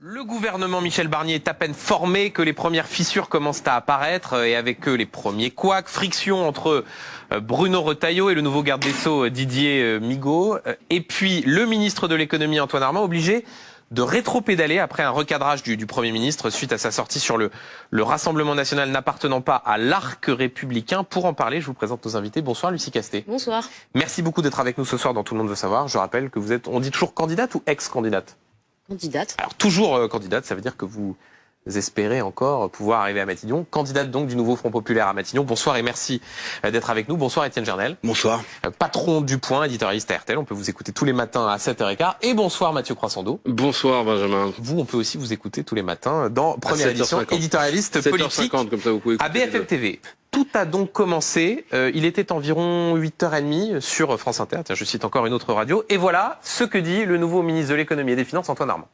Le gouvernement Michel Barnier est à peine formé que les premières fissures commencent à apparaître et avec eux les premiers couacs, friction entre Bruno Retailleau et le nouveau garde des Sceaux Didier Migaud. Et puis le ministre de l'économie Antoine Armand obligé de rétro-pédaler après un recadrage du Premier ministre suite à sa sortie sur le Rassemblement national n'appartenant pas à l'arc républicain. Pour en parler, je vous présente nos invités. Bonsoir Lucie Castet. Bonsoir. Merci beaucoup d'être avec nous ce soir dans Tout le monde veut savoir. Je rappelle que vous êtes, on dit toujours candidate ou ex-candidate? Candidate. Alors toujours candidate, ça veut dire que vous espérez encore pouvoir arriver à Matignon. Candidate donc du nouveau Front Populaire à Matignon. Bonsoir et merci d'être avec nous. Bonsoir Étienne Gernel. Bonsoir. Patron du Point, éditorialiste à RTL. On peut vous écouter tous les matins à 7h15. Et bonsoir Mathieu Croissando. Bonsoir Benjamin. Vous, on peut aussi vous écouter tous les matins dans première édition, éditorialiste politique 7h50, comme ça vous pouvez écouter à BFM TV. Tout a donc commencé, il était environ 8h30 sur France Inter, tiens, je cite encore une autre radio, et voilà ce que dit le nouveau ministre de l'économie et des finances, Antoine Armand.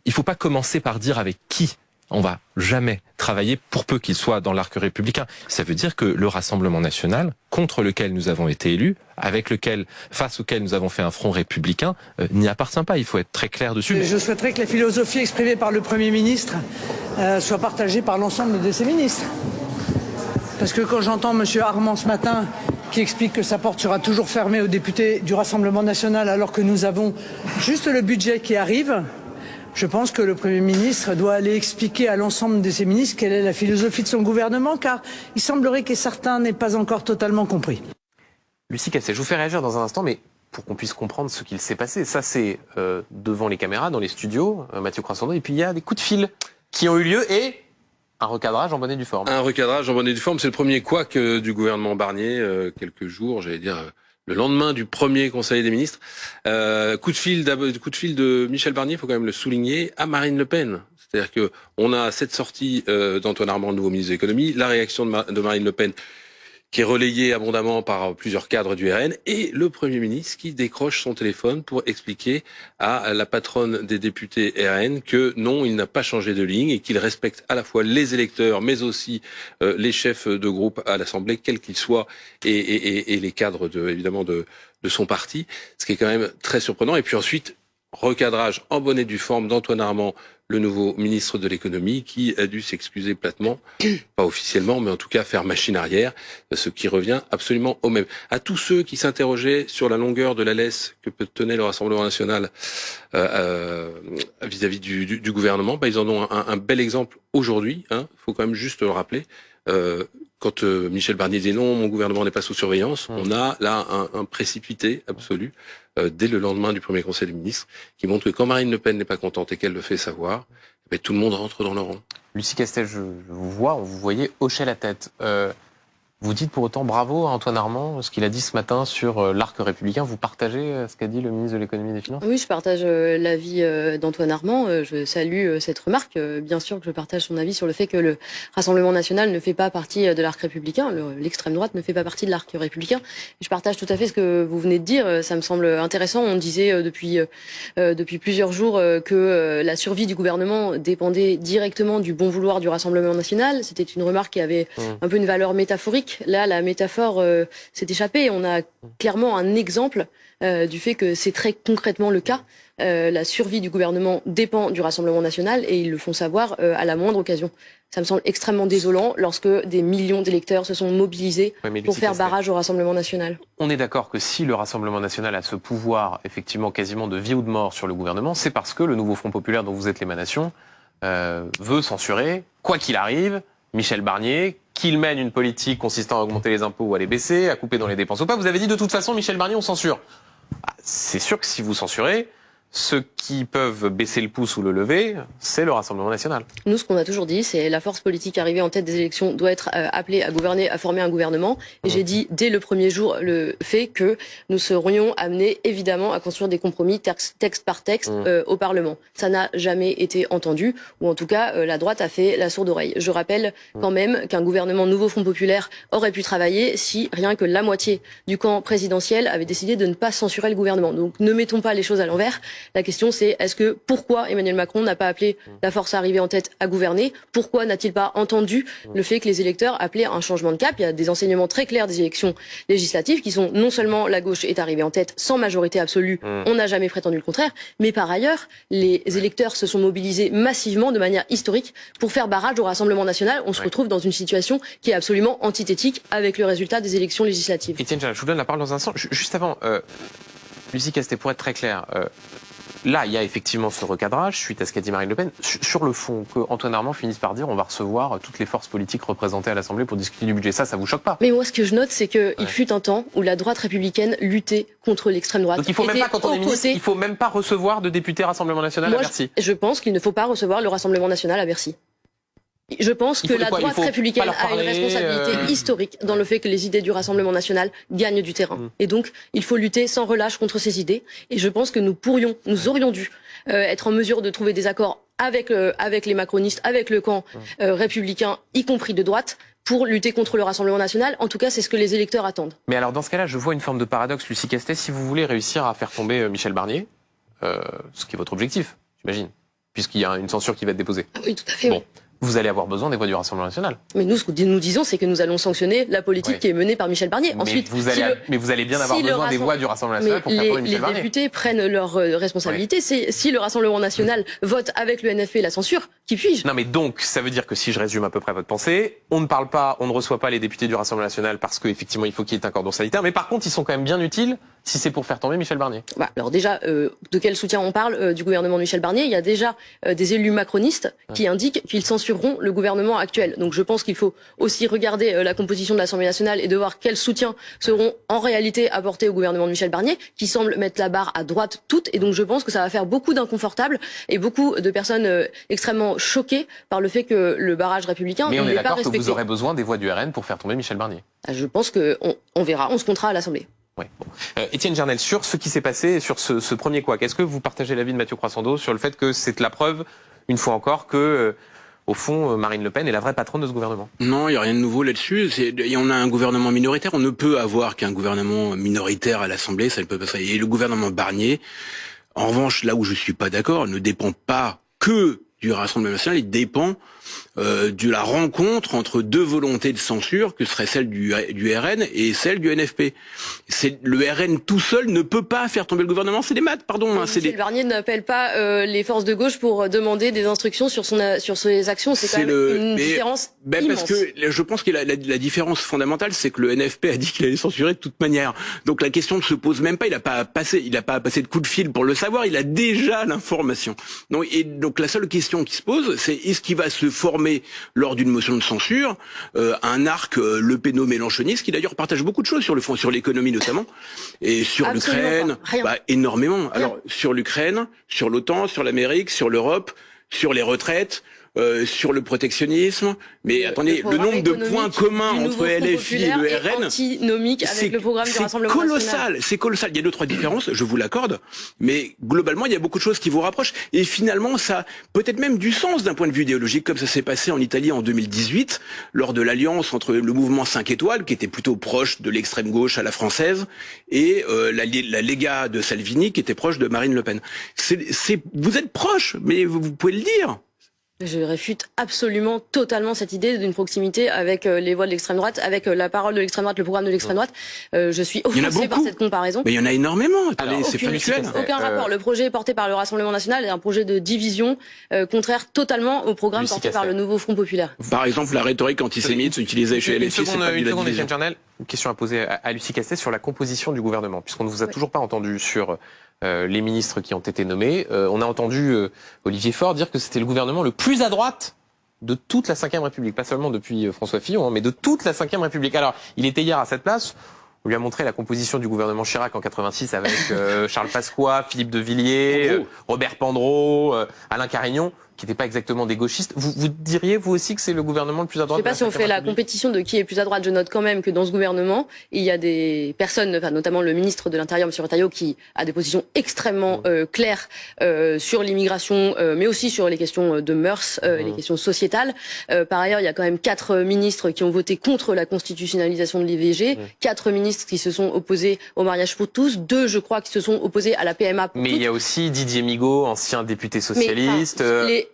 Il ne faut pas commencer par dire avec qui on va jamais travailler, pour peu qu'il soit dans l'arc républicain. Ça veut dire que le Rassemblement national, contre lequel nous avons été élus, face auquel nous avons fait un front républicain, n'y appartient pas. Il faut être très clair dessus. Je souhaiterais que la philosophie exprimée par le Premier ministre soit partagée par l'ensemble de ses ministres. Parce que quand j'entends M. Armand ce matin qui explique que sa porte sera toujours fermée aux députés du Rassemblement national alors que nous avons juste le budget qui arrive, je pense que le Premier ministre doit aller expliquer à l'ensemble de ses ministres quelle est la philosophie de son gouvernement, car il semblerait que certains n'aient pas encore totalement compris. Lucie Castet, je vous fais réagir dans un instant, mais pour qu'on puisse comprendre ce qu'il s'est passé. Ça, c'est devant les caméras, dans les studios, Mathieu Croissando, et puis il y a des coups de fil qui ont eu lieu et un recadrage en bonne et due forme. Un recadrage en bonne et due forme, c'est le premier couac du gouvernement Barnier, quelques jours, j'allais dire... le lendemain du premier Conseil des ministres, coup de fil de Michel Barnier, il faut quand même le souligner, à Marine Le Pen. C'est-à-dire que on a cette sortie d'Antoine Armand, le nouveau ministre de l'économie, la réaction de Marine Le Pen, qui est relayée abondamment par plusieurs cadres du RN, et le Premier ministre qui décroche son téléphone pour expliquer à la patronne des députés RN que non, il n'a pas changé de ligne et qu'il respecte à la fois les électeurs, mais aussi les chefs de groupe à l'Assemblée, quels qu'ils soient, et les cadres évidemment de son parti, ce qui est quand même très surprenant. Et puis ensuite, recadrage en bonne et due forme d'Antoine Armand, le nouveau ministre de l'économie, qui a dû s'excuser platement, pas officiellement, mais en tout cas faire machine arrière, ce qui revient absolument au même. À tous ceux qui s'interrogeaient sur la longueur de la laisse que peut tenir le Rassemblement national vis-à-vis du gouvernement, ils en ont un bel exemple aujourd'hui, il faut quand même juste le rappeler. Quand Michel Barnier dit non, mon gouvernement n'est pas sous surveillance, on a là un précipité absolu dès le lendemain du premier Conseil des ministres qui montre que quand Marine Le Pen n'est pas contente et qu'elle le fait savoir, tout le monde rentre dans le rang. Lucie Castet, je vous vois, vous voyez hocher la tête. Vous dites pour autant bravo à Antoine Armand, ce qu'il a dit ce matin sur l'arc républicain. Vous partagez ce qu'a dit le ministre de l'économie et des finances? Oui, je partage l'avis d'Antoine Armand. Je salue cette remarque. Bien sûr que je partage son avis sur le fait que le Rassemblement national ne fait pas partie de l'arc républicain. L'extrême droite ne fait pas partie de l'arc républicain. Je partage tout à fait ce que vous venez de dire. Ça me semble intéressant. On disait depuis plusieurs jours que la survie du gouvernement dépendait directement du bon vouloir du Rassemblement national. C'était une remarque qui avait un peu une valeur métaphorique. Là, la métaphore s'est échappée. On a clairement un exemple du fait que c'est très concrètement le cas. La survie du gouvernement dépend du Rassemblement national et ils le font savoir à la moindre occasion. Ça me semble extrêmement désolant lorsque des millions d'électeurs se sont mobilisés pour faire barrage au Rassemblement national. On est d'accord que si le Rassemblement national a ce pouvoir, effectivement, quasiment de vie ou de mort sur le gouvernement, c'est parce que le nouveau Front populaire dont vous êtes l'émanation veut censurer, quoi qu'il arrive, Michel Barnier, qu'il mène une politique consistant à augmenter les impôts ou à les baisser, à couper dans les dépenses ou pas. Vous avez dit de toute façon, Michel Barnier, on censure. C'est sûr que si vous censurez, ceux qui peuvent baisser le pouce ou le lever, c'est le Rassemblement national. Nous, ce qu'on a toujours dit, c'est la force politique arrivée en tête des élections doit être appelée à gouverner, à former un gouvernement. Et j'ai dit dès le premier jour le fait que nous serions amenés évidemment à construire des compromis texte par texte au Parlement. Ça n'a jamais été entendu, ou en tout cas la droite a fait la sourde oreille. Je rappelle quand même qu'un gouvernement nouveau Front populaire aurait pu travailler si rien que la moitié du camp présidentiel avait décidé de ne pas censurer le gouvernement. Donc ne mettons pas les choses à l'envers. La question c'est pourquoi Emmanuel Macron n'a pas appelé la force arrivée en tête à gouverner? Pourquoi n'a-t-il pas entendu le fait que les électeurs appelaient à un changement de cap? Il y a des enseignements très clairs des élections législatives qui sont non seulement la gauche est arrivée en tête sans majorité absolue, on n'a jamais prétendu le contraire, mais par ailleurs, les électeurs se sont mobilisés massivement de manière historique pour faire barrage au Rassemblement national. On se retrouve dans une situation qui est absolument antithétique avec le résultat des élections législatives. Étienne Janel, je vous donne la parole dans un instant. Juste avant, Lucie Castet, pour être très clair, là, il y a effectivement ce recadrage suite à ce qu'a dit Marine Le Pen. Sur le fond, que Antoine Armand finisse par dire on va recevoir toutes les forces politiques représentées à l'Assemblée pour discuter du budget. Ça vous choque pas? Mais moi, ce que je note, c'est qu'il fut un temps où la droite républicaine luttait contre l'extrême droite. Donc il faut même pas, quand on est ministre, il faut même pas recevoir de députés Rassemblement National à Bercy. Je pense qu'il ne faut pas recevoir le Rassemblement National à Bercy. Je pense que la droite républicaine a une responsabilité historique dans le fait que les idées du Rassemblement national gagnent du terrain. Et donc, il faut lutter sans relâche contre ces idées. Et je pense que nous aurions dû être en mesure de trouver des accords avec les macronistes, avec le camp républicain, y compris de droite, pour lutter contre le Rassemblement national. En tout cas, c'est ce que les électeurs attendent. Mais alors, dans ce cas-là, je vois une forme de paradoxe, Lucie Castet. Si vous voulez réussir à faire tomber Michel Barnier, ce qui est votre objectif, j'imagine, puisqu'il y a une censure qui va être déposée. Oui, tout à fait. Bon. Vous allez avoir besoin des voix du Rassemblement national. Mais nous, ce que nous disons, c'est que nous allons sanctionner la politique qui est menée par Michel Barnier. Ensuite, mais vous allez bien avoir besoin des voix du Rassemblement national pour faire tomber Michel Barnier. Les députés prennent leurs responsabilités. Si le Rassemblement national vote avec le NFP la censure, qui puis-je? Non mais donc, ça veut dire que si je résume à peu près votre pensée, on ne reçoit pas les députés du Rassemblement national parce qu'effectivement il faut qu'il y ait un cordon sanitaire, mais par contre ils sont quand même bien utiles si c'est pour faire tomber Michel Barnier. Alors déjà, de quel soutien on parle du gouvernement de Michel Barnier? Il y a déjà des élus macronistes qui indiquent qu'ils censureront le gouvernement actuel. Donc je pense qu'il faut aussi regarder la composition de l'Assemblée nationale et de voir quels soutiens seront en réalité apportés au gouvernement de Michel Barnier, qui semble mettre la barre à droite toute. Et donc je pense que ça va faire beaucoup d'inconfortables et beaucoup de personnes extrêmement choquées par le fait que le barrage républicain n'est pas respecté. Mais on est d'accord que vous aurez besoin des voix du RN pour faire tomber Michel Barnier. Je pense qu'on verra, on se comptera à l'Assemblée. Ouais, bon. Étienne Janel, sur ce qui s'est passé, sur ce premier couac, est-ce que vous partagez l'avis de Mathieu Croissando sur le fait que c'est la preuve, une fois encore, que au fond, Marine Le Pen est la vraie patronne de ce gouvernement? Non, il n'y a rien de nouveau là-dessus. On a un gouvernement minoritaire. On ne peut avoir qu'un gouvernement minoritaire à l'Assemblée. Ça ne peut pas ça. Et le gouvernement Barnier, en revanche, là où je suis pas d'accord, ne dépend pas que du Rassemblement national, il dépend de la rencontre entre deux volontés de censure, que serait celle du RN et celle du NFP. Le RN tout seul ne peut pas faire tomber le gouvernement, c'est des maths, pardon. Michel Barnier n'appelle pas les forces de gauche pour demander des instructions sur ses actions, c'est quand même une différence immense. Parce que je pense que la différence fondamentale, c'est que le NFP a dit qu'il allait censurer de toute manière. Donc la question ne se pose même pas, il n'a pas à passer de coup de fil pour le savoir, il a déjà l'information. Donc la seule question qui se pose, c'est est-ce qu'il va se former lors d'une motion de censure un arc Le Péno-Mélenchoniste, qui d'ailleurs partage beaucoup de choses sur le fond, sur l'économie notamment, et sur l'Ukraine, énormément. Alors sur l'Ukraine, sur l'OTAN, sur l'Amérique, sur l'Europe, sur les retraites, sur le protectionnisme, mais attendez, le nombre de points communs entre LFI et le RN, c'est colossal, c'est colossal. Il y a 2-3 différences, je vous l'accorde, mais globalement, il y a beaucoup de choses qui vous rapprochent, et finalement, ça peut-être même du sens d'un point de vue idéologique, comme ça s'est passé en Italie en 2018, lors de l'alliance entre le mouvement 5 étoiles, qui était plutôt proche de l'extrême gauche à la française, et la Lega de Salvini, qui était proche de Marine Le Pen. Vous êtes proches, mais vous pouvez le dire. Je réfute absolument, totalement cette idée d'une proximité avec les voix de l'extrême droite, avec la parole de l'extrême droite, le programme de l'extrême droite. Je suis offensée par cette comparaison. Mais il y en a énormément. Attendez, c'est factuel. Aucun rapport. Le projet porté par le Rassemblement national est un projet de division contraire totalement au programme porté par le nouveau Front populaire. Par exemple, la rhétorique antisémite utilisée chez LFI, c'est pas une seconde, Étienne Janel. Une question à poser à Lucie Castet sur la composition du gouvernement, puisqu'on ne vous a toujours pas entendu sur les ministres qui ont été nommés. On a entendu Olivier Faure dire que c'était le gouvernement le plus à droite de toute la Ve République, pas seulement depuis François Fillon, mais de toute la Ve République. Alors, il était hier à cette place, on lui a montré la composition du gouvernement Chirac en 86 avec Charles Pasqua, Philippe de Villiers, Robert Pandreau, Alain Carignon, qui n'étaient pas exactement des gauchistes. Vous diriez, vous aussi, que c'est le gouvernement le plus à droite? Je ne sais pas si on fait la compétition de qui est plus à droite. Je note quand même que dans ce gouvernement, il y a des personnes, notamment le ministre de l'Intérieur, M. Retailleau, qui a des positions extrêmement claires sur l'immigration, mais aussi sur les questions de mœurs, les questions sociétales. Par ailleurs, il y a quand même 4 ministres qui ont voté contre la constitutionnalisation de l'IVG, 4 ministres ministres qui se sont opposés au mariage pour tous, 2, je crois, qui se sont opposés à la PMA pour Mais toutes. il y a aussi Didier Migaud, ancien député socialiste,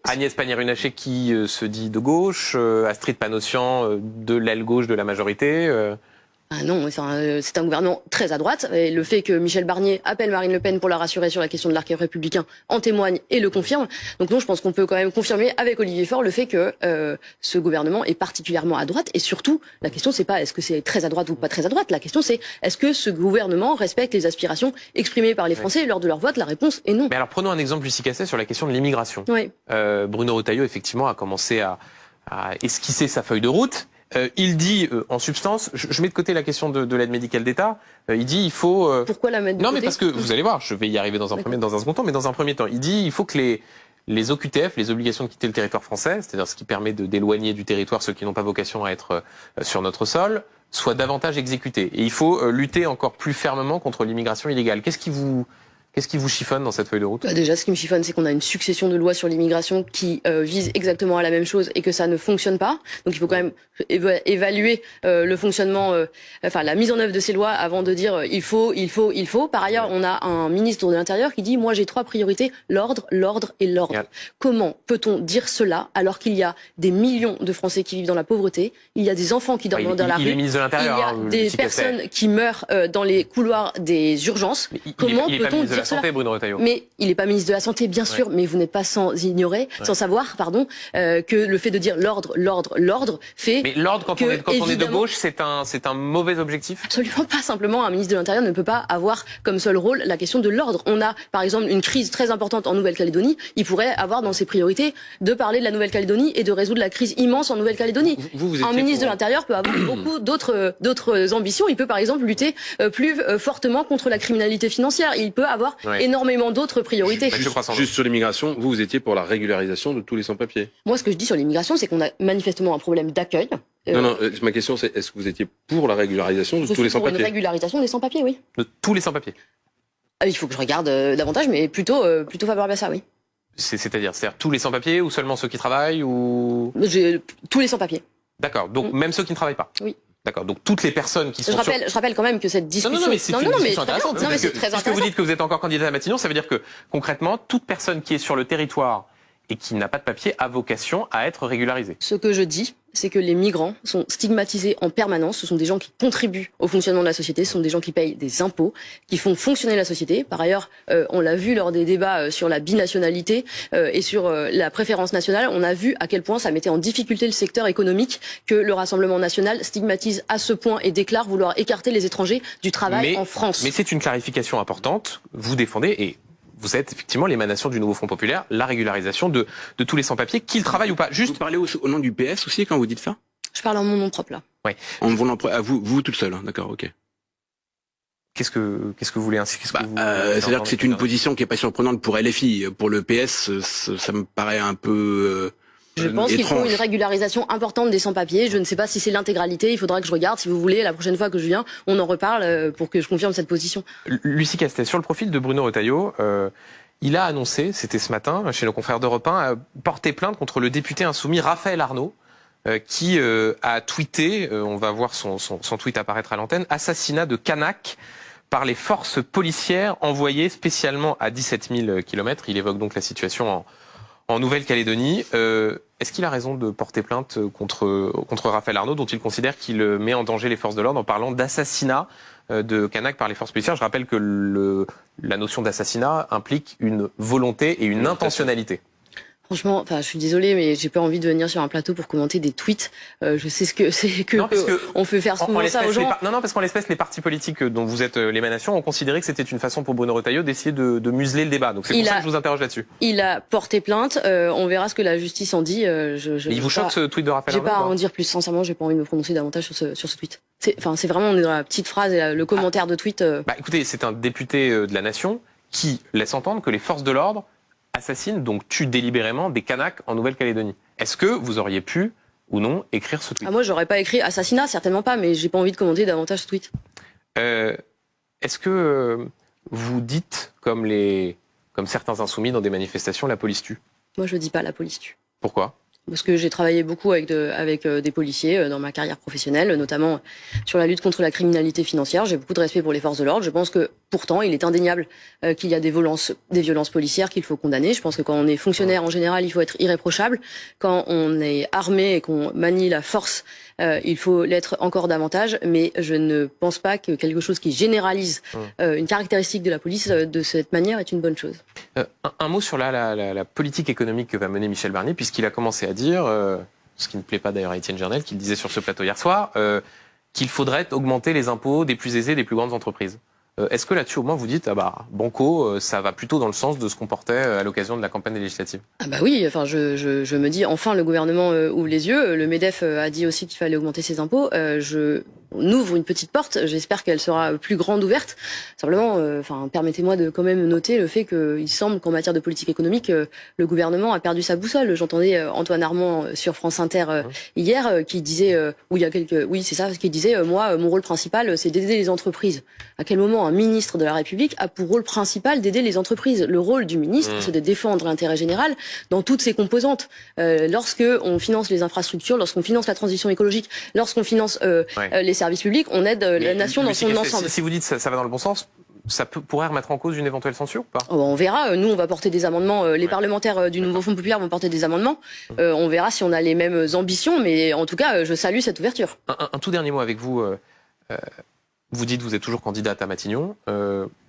Agnès Pannier-Runacher qui se dit de gauche, Astrid Panosyan de l'aile gauche de la majorité. Ah non, c'est un gouvernement très à droite. Et le fait que Michel Barnier appelle Marine Le Pen pour la rassurer sur la question de l'arc républicain en témoigne et le confirme. Donc non, je pense qu'on peut quand même confirmer avec Olivier Faure le fait que ce gouvernement est particulièrement à droite. Et surtout, la question c'est pas est-ce que c'est très à droite ou pas très à droite. La question c'est est-ce que ce gouvernement respecte les aspirations exprimées par les Français lors de leur vote. La réponse est non. Mais alors prenons un exemple, Lucie Casset, sur la question de l'immigration. Oui. Bruno Retailleau, effectivement, a commencé à esquisser sa feuille de route. Il dit, en substance, je mets de côté la question de l'aide médicale d'État, il dit il faut... Pourquoi la mettre de Non, côté mais parce que, vous allez voir, je vais y arriver dans un second temps, mais dans un premier temps, il dit il faut que les OQTF, les obligations de quitter le territoire français, c'est-à-dire ce qui permet d'éloigner du territoire ceux qui n'ont pas vocation à être sur notre sol, soient davantage exécutés. Et il faut lutter encore plus fermement contre l'immigration illégale. Qu'est-ce qui vous chiffonne dans cette feuille de route? Déjà, ce qui me chiffonne, c'est qu'on a une succession de lois sur l'immigration qui visent exactement à la même chose et que ça ne fonctionne pas. Donc il faut quand même évaluer le fonctionnement, la mise en œuvre de ces lois avant de dire il faut. Par ailleurs, on a un ministre de l'Intérieur qui dit moi j'ai 3 priorités, l'ordre, l'ordre et l'ordre. Yeah. Comment peut-on dire cela alors qu'il y a des millions de Français qui vivent dans la pauvreté, il y a des enfants qui dorment dans la rue, il est ministre de l'Intérieur, il y a des personnes qui meurent dans les couloirs des urgences. Comment peut-on dire Santé, Bruno Retailleau. Mais il n'est pas ministre de la Santé, bien sûr, mais vous n'êtes pas sans savoir, que le fait de dire l'ordre, l'ordre, l'ordre fait. Mais l'ordre, quand on est de gauche, c'est un mauvais objectif? Absolument pas. Simplement, un ministre de l'Intérieur ne peut pas avoir comme seul rôle la question de l'ordre. On a, par exemple, une crise très importante en Nouvelle-Calédonie. Il pourrait avoir dans ses priorités de parler de la Nouvelle-Calédonie et de résoudre la crise immense en Nouvelle-Calédonie. Vous un ministre de l'Intérieur peut avoir beaucoup d'autres ambitions. Il peut, par exemple, lutter plus fortement contre la criminalité financière. Il peut avoir énormément d'autres priorités. Juste sur l'immigration, vous étiez pour la régularisation de tous les sans-papiers. Moi, ce que je dis sur l'immigration, c'est qu'on a manifestement un problème d'accueil. Non, ma question c'est est-ce que vous étiez pour la régularisation de tous les sans-papiers? Pour une régularisation des sans-papiers, oui. De tous les sans-papiers? Il faut que je regarde davantage, mais plutôt favorable à ça, oui. C'est-à-dire tous les sans-papiers ou seulement ceux qui travaillent ou... Tous les sans-papiers. D'accord, donc même ceux qui ne travaillent pas? Oui. D'accord, donc toutes les personnes qui sont... Je rappelle quand même que cette discussion... Non, mais c'est une discussion intéressante. Non, mais c'est très intéressant. Puisque vous dites que vous êtes encore candidat à Matignon, ça veut dire que concrètement, toute personne qui est sur le territoire et qui n'a pas de papier a vocation à être régularisée. Ce que je dis, c'est que les migrants sont stigmatisés en permanence. Ce sont des gens qui contribuent au fonctionnement de la société. Ce sont des gens qui payent des impôts, qui font fonctionner la société. Par ailleurs, on l'a vu lors des débats sur la binationalité et sur la préférence nationale. On a vu à quel point ça mettait en difficulté le secteur économique que le Rassemblement national stigmatise à ce point et déclare vouloir écarter les étrangers du travail en France. Mais c'est une clarification importante. Vous défendez et vous êtes effectivement l'émanation du nouveau Front populaire, la régularisation de tous les sans-papiers, qu'ils travaillent ou pas. Juste... Vous parlez au nom du PS aussi quand vous dites ça? Je parle en mon nom propre là. Ouais. En voulant à vous toute seule, hein, d'accord, ok. Qu'est-ce que vous voulez ainsi? C'est-à-dire que c'est une position qui est pas surprenante pour LFI. Pour le PS, ça me paraît un peu je pense qu'il faut une régularisation importante des sans-papiers. Je ne sais pas si c'est l'intégralité. Il faudra que je regarde. Si vous voulez, la prochaine fois que je viens, on en reparle pour que je confirme cette position. Lucie Castet, sur le profil de Bruno Retailleau, il a annoncé, c'était ce matin, chez nos confrères d'Europe 1, porter plainte contre le député insoumis Raphaël Arnaud, qui a tweeté, on va voir son tweet apparaître à l'antenne, assassinat de Kanak par les forces policières envoyées spécialement à 17 000 km. Il évoque donc la situation en Nouvelle-Calédonie. Est-ce qu'il a raison de porter plainte contre Raphaël Arnaud, dont il considère qu'il met en danger les forces de l'ordre en parlant d'assassinat de Kanak par les forces policières? Je rappelle que la notion d'assassinat implique une volonté et une intentionnalité. Franchement, je suis désolée, mais j'ai pas envie de venir sur un plateau pour commenter des tweets. Je sais ce que c'est on peut faire souvent ça aux gens. Non, parce qu'en l'espèce, les partis politiques dont vous êtes l'émanation ont considéré que c'était une façon pour Bruno Retailleau d'essayer de museler le débat. Donc c'est pour ça que je vous interroge là-dessus. Il a porté plainte. On verra ce que la justice en dit. Mais il vous choque ce tweet de Raphaël Arnaud? J'ai pas à en dire plus. Sincèrement, j'ai pas envie de me prononcer davantage sur ce tweet. C'est vraiment, on est dans la petite phrase et le commentaire de tweet. Écoutez, c'est un député de la nation qui laisse entendre que les forces de l'ordre assassinent, donc tuent délibérément des Kanaks en Nouvelle-Calédonie. Est-ce que vous auriez pu ou non écrire ce tweet? Moi, j'aurais pas écrit assassinat, certainement pas, mais j'ai pas envie de commenter davantage ce tweet. Est-ce que vous dites, comme certains insoumis dans des manifestations, la police tue? Moi, je dis pas la police tue. Pourquoi? parce que j'ai travaillé beaucoup avec des policiers dans ma carrière professionnelle, notamment sur la lutte contre la criminalité financière. J'ai beaucoup de respect pour les forces de l'ordre. Je pense que pourtant, il est indéniable qu'il y a des violences policières qu'il faut condamner. Je pense que quand on est fonctionnaire, en général, il faut être irréprochable. Quand on est armé et qu'on manie la force, il faut l'être encore davantage. Mais je ne pense pas que quelque chose qui généralise une caractéristique de la police de cette manière est une bonne chose. Un mot sur la politique économique que va mener Michel Barnier, puisqu'il a commencé à dire, ce qui ne plaît pas d'ailleurs à Étienne Gernel, qu'il disait sur ce plateau hier soir, qu'il faudrait augmenter les impôts des plus aisés des plus grandes entreprises. Est-ce que là-dessus, au moins, vous dites, banco, ça va plutôt dans le sens de ce qu'on portait à l'occasion de la campagne législative? Ah bah oui, enfin, je me dis, enfin, le gouvernement ouvre les yeux. Le MEDEF a dit aussi qu'il fallait augmenter ses impôts. On ouvre une petite porte. J'espère qu'elle sera plus grande ouverte. Simplement, permettez-moi de quand même noter le fait qu'il semble qu'en matière de politique économique, le gouvernement a perdu sa boussole. J'entendais Antoine Armand sur France Inter hier qui disait, qui disait, moi, mon rôle principal, c'est d'aider les entreprises. À quel moment un ministre de la République a pour rôle principal d'aider les entreprises? Le rôle du ministre, c'est de défendre l'intérêt général dans toutes ses composantes. Lorsque on finance les infrastructures, lorsqu'on finance la transition écologique, lorsqu'on finance les services publics, on aide la nation dans son ensemble. Si vous dites ça va dans le bon sens, ça pourrait remettre en cause une éventuelle censure ou pas? On verra. Nous, on va porter des amendements. Les parlementaires du Nouveau Front Populaire vont porter des amendements. On verra si on a les mêmes ambitions. Mais en tout cas, je salue cette ouverture. Un tout dernier mot avec vous. Vous dites que vous êtes toujours candidate à Matignon.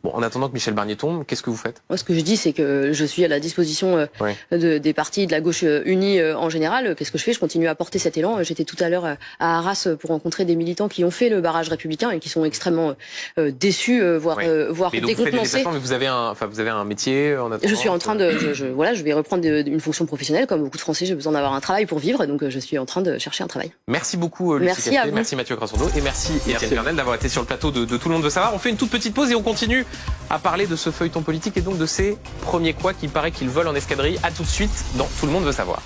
En attendant que Michel Barnier tombe, qu'est-ce que vous faites? Moi, ce que je dis, c'est que je suis à la disposition des partis de la gauche unie en général. Qu'est-ce que je fais? Je continue à porter cet élan. J'étais tout à l'heure à Arras pour rencontrer des militants qui ont fait le barrage républicain et qui sont extrêmement déçus, voire décontenancés. Mais vous avez un métier en attendant. Je suis en train je vais reprendre une fonction professionnelle. Comme beaucoup de Français, j'ai besoin d'avoir un travail pour vivre. Donc, je suis en train de chercher un travail. Merci beaucoup, Lucie Café, merci Mathieu Crassondo et merci Étienne Gernel d'avoir été sur le plateau de Tout le monde veut savoir. On fait une toute petite pause et on continue à parler de ce feuilleton politique et donc de ces premiers couacs qui paraît qu'ils volent en escadrille. À tout de suite dans Tout le monde veut savoir.